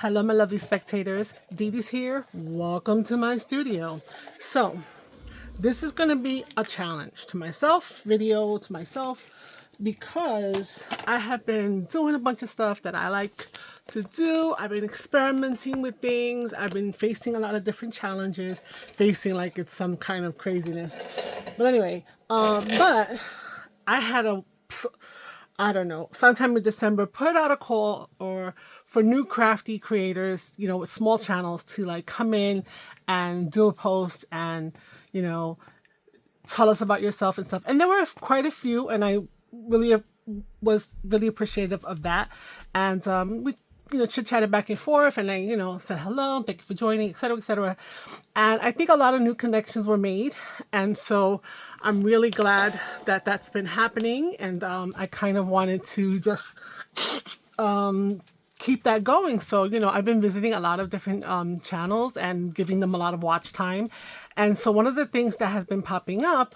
Hello, my lovely spectators. Dee here. Welcome to my studio. So, this is going to be a challenge to myself, video to myself, because I have been doing a bunch of stuff that I like to do. I've been experimenting with things. I've been facing a lot of different challenges, facing like it's some kind of craziness. But anyway, but I had a I don't know, sometime in December, put out a call or for new crafty creators, with small channels to like come in and do a post and, you know, tell us about yourself and stuff. And there were quite a few, and I really was really appreciative of that. And we chit chatted back and forth, and I, said hello, thank you for joining, etc., etc. And I think a lot of new connections were made, and so I'm really glad that that's been happening. And I kind of wanted to just keep that going. So, I've been visiting a lot of different channels and giving them a lot of watch time. And so one of the things that has been popping up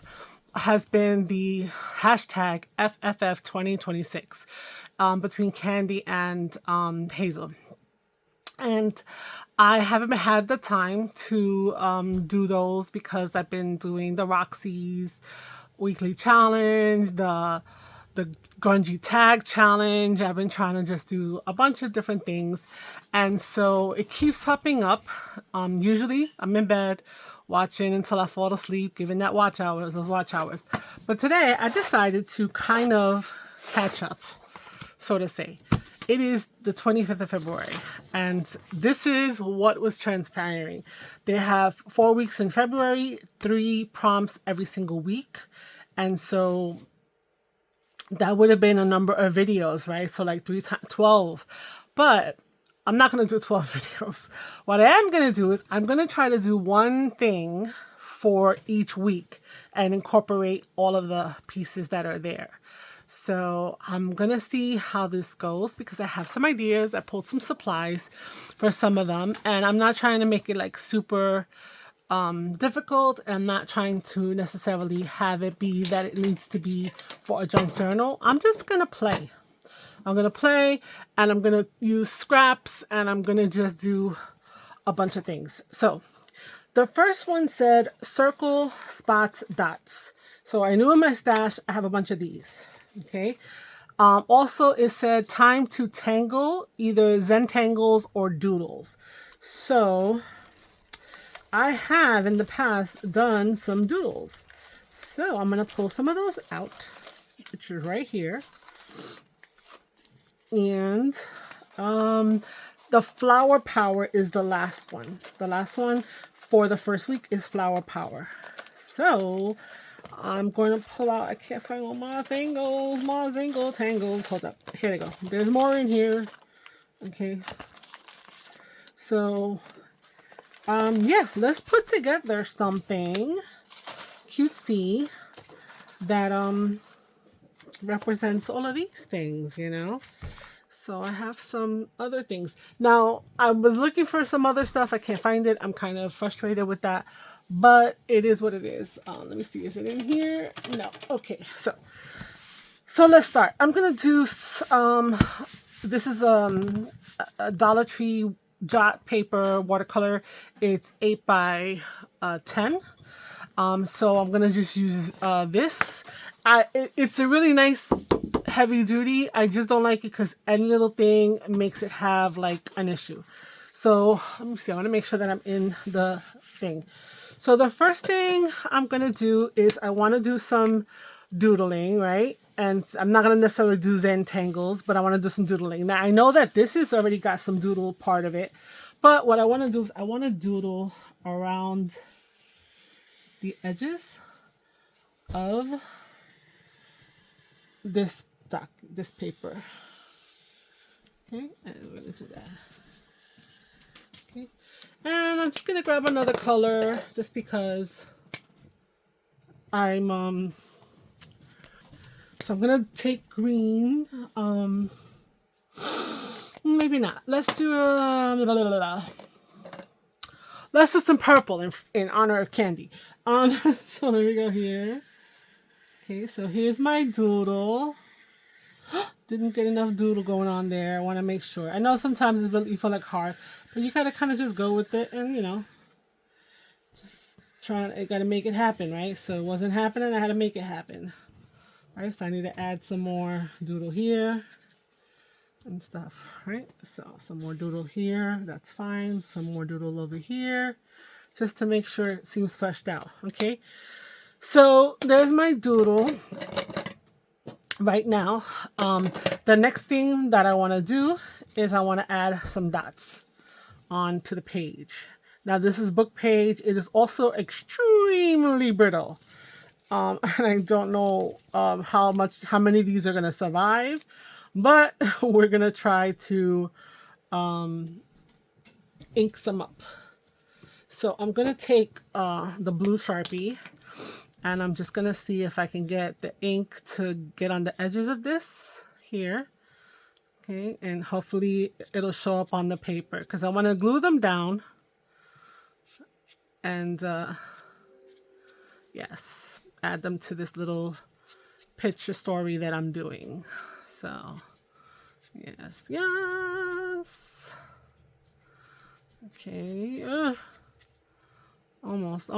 has been the hashtag FFF2026 between Candy and Hazel. And I haven't had the time to do those because I've been doing the Roxy's weekly challenge, the grungy tag challenge. I've been trying to just do a bunch of different things, and so it keeps popping up. Usually I'm in bed watching until I fall asleep, giving those watch hours. But today I decided to kind of catch up, so to say. It is the 25th of February, and this is what was transpiring. They have 4 weeks in February, 3 prompts every single week, and so that would have been a number of videos, right? So like 3 times 12. But I'm not going to do 12 videos. What I am going to do is I'm going to try to do one thing for each week and incorporate all of the pieces that are there. So I'm going to see how this goes because I have some ideas. I pulled some supplies for some of them, and I'm not trying to make it like super difficult. I'm not trying to necessarily have it be that it needs to be for a junk journal. I'm just going to play. I'm going to play, and I'm going to use scraps, and I'm going to just do a bunch of things. So the first one said circle, spots, dots. So I knew in my stash I have a bunch of these. Okay. Also, it said time to tangle, either Zentangles or Doodles. So I have in the past done some doodles. So I'm going to pull some of those out, which is right here. And the flower power is the last one. The last one for the first week is flower power. So I'm going to pull out, I can't find all my tangles. Hold up. Here they go. There's more in here. Okay. So yeah, let's put together something cutesy that represents all of these things, So I have some other things. Now, I was looking for some other stuff. I can't find it. I'm kind of frustrated with that, but it is what it is. Let me see. Is it in here? No. Okay. So let's start. I'm going to do, this is a Dollar Tree jot paper watercolor. It's 8 by 10. So I'm gonna just use this. It's a really nice heavy duty. I just don't like it because any little thing makes it have like an issue. So let me see. I want to make sure that I'm in the thing. So the first thing I'm gonna do is I want to do some doodling, right? And I'm not going to necessarily do Zentangles, but I want to do some doodling. Now, I know that this has already got some doodle part of it, but what I want to do is I want to doodle around the edges of this paper. Okay, and we're going to do that. Okay, and I'm just going to grab another color just because I'm so I'm gonna take green. Maybe not. Let's do let's do some purple in honor of Candy. So let me go here. Okay, so here's my doodle. Didn't get enough doodle going on there. I want to make sure. I know sometimes it's really, you feel like hard, but you gotta kind of just go with it and, you know, just trying. You gotta make it happen, right? So it wasn't happening. I had to make it happen. Right, so I need to add some more doodle here and stuff, right? So some more doodle here, that's fine. Some more doodle over here, just to make sure it seems fleshed out, okay? So there's my doodle right now. The next thing that I want to do is I want to add some dots onto the page. Now this is book page. It is also extremely brittle. And I don't know how many of these are gonna survive, but we're gonna try to ink some up. So I'm gonna take the blue Sharpie, and I'm just gonna see if I can get the ink to get on the edges of this here. Okay, and hopefully it'll show up on the paper because I want to glue them down. And yes, add them to this little picture story that I'm doing. So yes, yes. Okay, almost.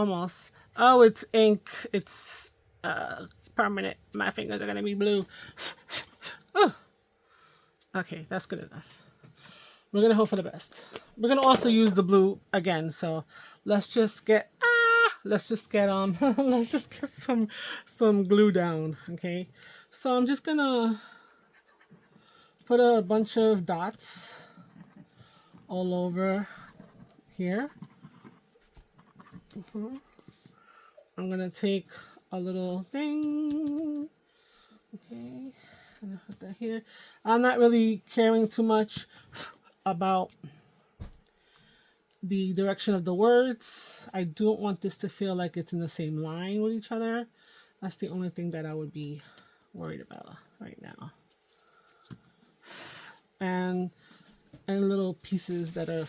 Oh, it's ink. It's permanent. My fingers are gonna be blue. Okay, that's good enough. We're gonna hope for the best. We're gonna also use the blue again. So let's just get let's just get some glue down. Okay, so I'm just gonna put a bunch of dots all over here. I'm gonna take a little thing. Okay, and put that here. I'm not really caring too much about the direction of the words. I don't want this to feel like it's in the same line with each other. That's the only thing that I would be worried about right now. And little pieces that are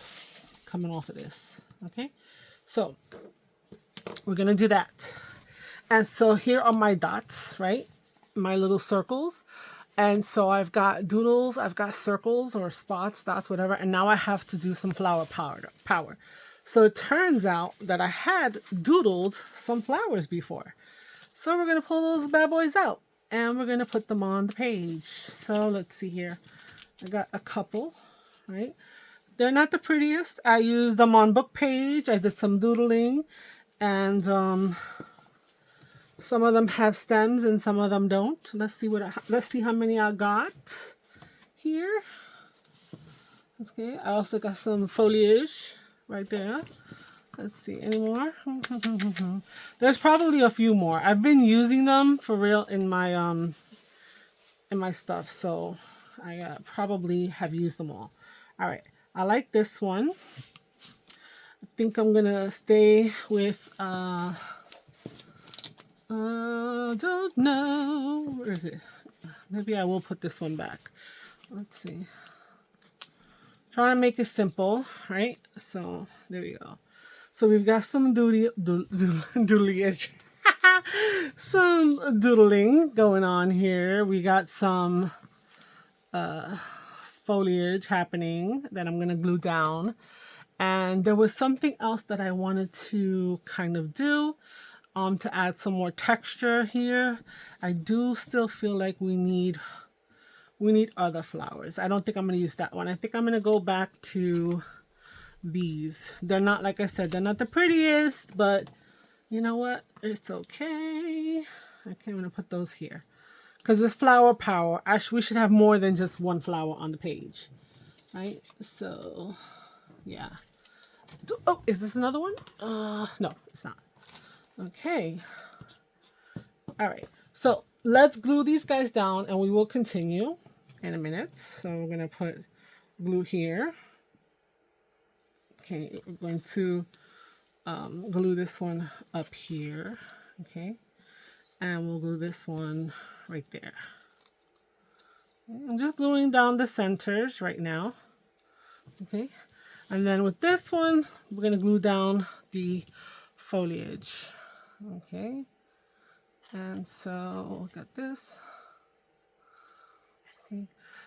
coming off of this. Okay, so we're gonna do that. And so here are my dots, right? My little circles. And so I've got doodles, I've got circles or spots, dots, whatever. And now I have to do some flower power. So it turns out that I had doodled some flowers before. So we're going to pull those bad boys out and we're going to put them on the page. So let's see here. I got a couple, right? They're not the prettiest. I used them on book page. I did some doodling, and some of them have stems and some of them don't. Let's see how many I got here. Okay, I also got some foliage right there. Let's see, any more? There's probably a few more. I've been using them for real in my stuff, so I probably have used them all. All right, I like this one. I think I'm gonna stay with don't know. Where is it? Maybe I will put this one back. Let's see. Trying to make it simple, right? So there we go. So we've got some doodleage. Some doodling going on here. We got some foliage happening that I'm going to glue down. And there was something else that I wanted to kind of do to add some more texture here. I do still feel like we need other flowers. I don't think I'm going to use that one. I think I'm going to go back to these. They're not, like I said, they're not the prettiest, but you know what? It's okay. Okay, I'm going to put those here. Because this flower power, we should have more than just one flower on the page. Right? So, yeah. Oh, is this another one? No, it's not. Okay. All right. So let's glue these guys down and we will continue in a minute. So we're going to put glue here. Okay. We're going to glue this one up here. Okay. And we'll glue this one right there. I'm just gluing down the centers right now. Okay. And then with this one, we're going to glue down the foliage. Okay. And so we got this.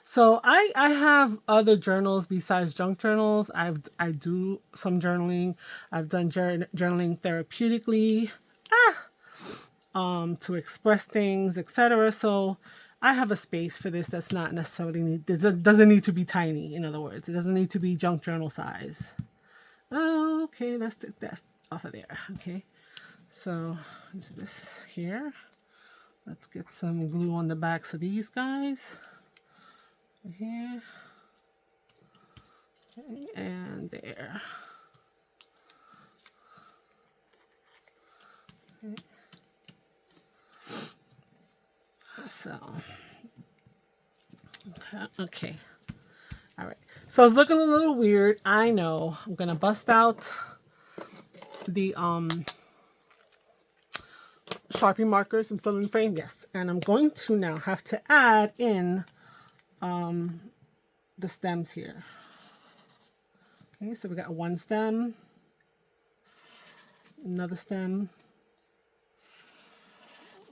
So I have other journals besides junk journals. I do some journaling. I've done journaling therapeutically, to express things, etc. So I have a space for this that's not necessarily doesn't need to be tiny. In other words, it doesn't need to be junk journal size. Oh, okay, let's take that off of there. Okay, so do this here. Let's get some glue on the backs of these guys. Here. Okay, and there. Okay. So, okay. All right. So it's looking a little weird. I know. I'm gonna bust out the Sharpie markers. I'm still in frame. Yes, and I'm going to now have to add in the stems here. Okay, so we got one stem, another stem,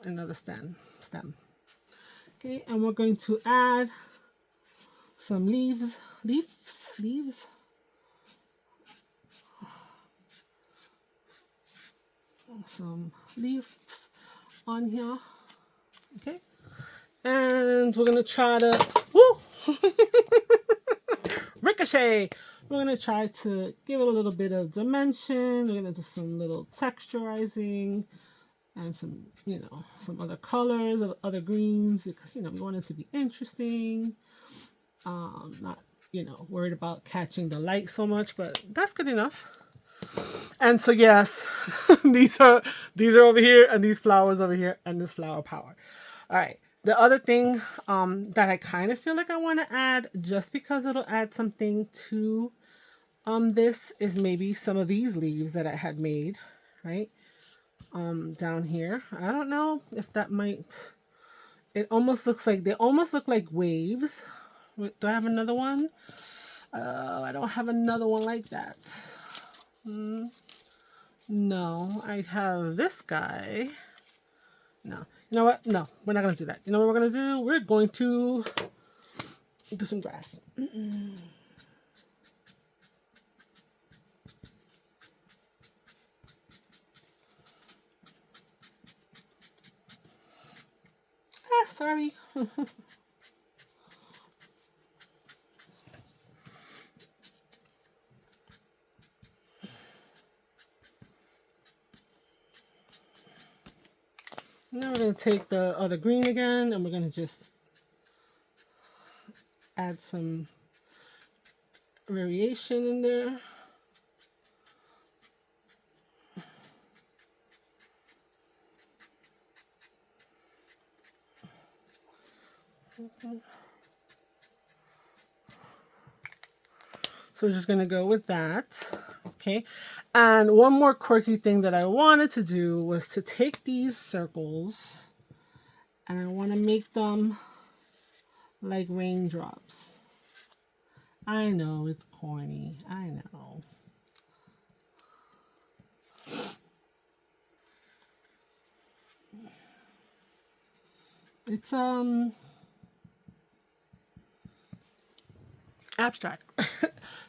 another stem. Okay, and we're going to add some leaves. Some leaves on here. Okay, and we're gonna try to ricochet. We're gonna try to give it a little bit of dimension. We're gonna do some little texturizing and some, some other colors of other greens because we want it to be interesting. Not worried about catching the light so much, but that's good enough. And so yes, these are over here, and these flowers over here, and this flower power. All right. The other thing that I kind of feel like I want to add, just because it'll add something to this, is maybe some of these leaves that I had made, right? Down here. I don't know if that might. It almost looks like they almost look like waves. Do I have another one? I don't have another one like that. No, I have this guy. No. You know what? No, we're not going to do that. You know what we're going to do? We're going to do some grass. Sorry. Now we're going to take the other green again, and we're going to just add some variation in there. So we're just going to go with that. Okay. And one more quirky thing that I wanted to do was to take these circles and I want to make them like raindrops. I know it's corny. I know. It's abstract.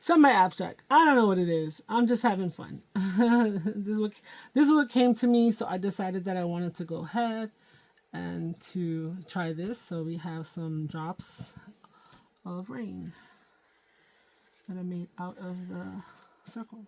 Semi-abstract. I don't know what it is. I'm just having fun. This is what came to me, so I decided that I wanted to go ahead and to try this. So we have some drops of rain that I made out of the circles.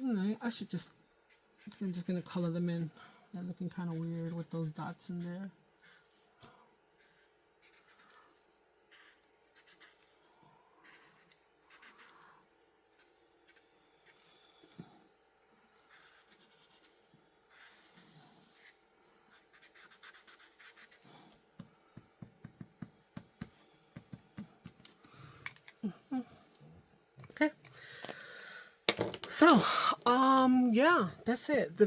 Alright, I'm just gonna color them in. They're looking kind of weird with those dots in there. Okay. So, yeah, that's it.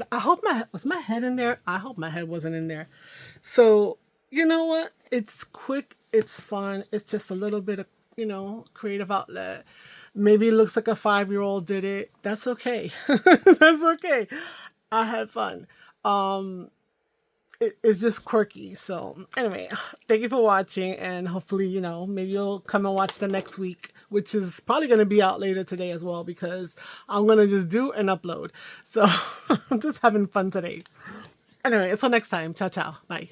Was my head in there? I hope my head wasn't in there. So, you know what? It's quick, it's fun, it's just a little bit of, creative outlet. Maybe it looks like a 5-year-old did it. That's okay. That's okay. I had fun. It's just quirky. So anyway, thank you for watching, and hopefully, maybe you'll come and watch the next week, which is probably going to be out later today as well, because I'm going to just do and upload. So I'm just having fun today. Anyway, until next time. Ciao, ciao. Bye.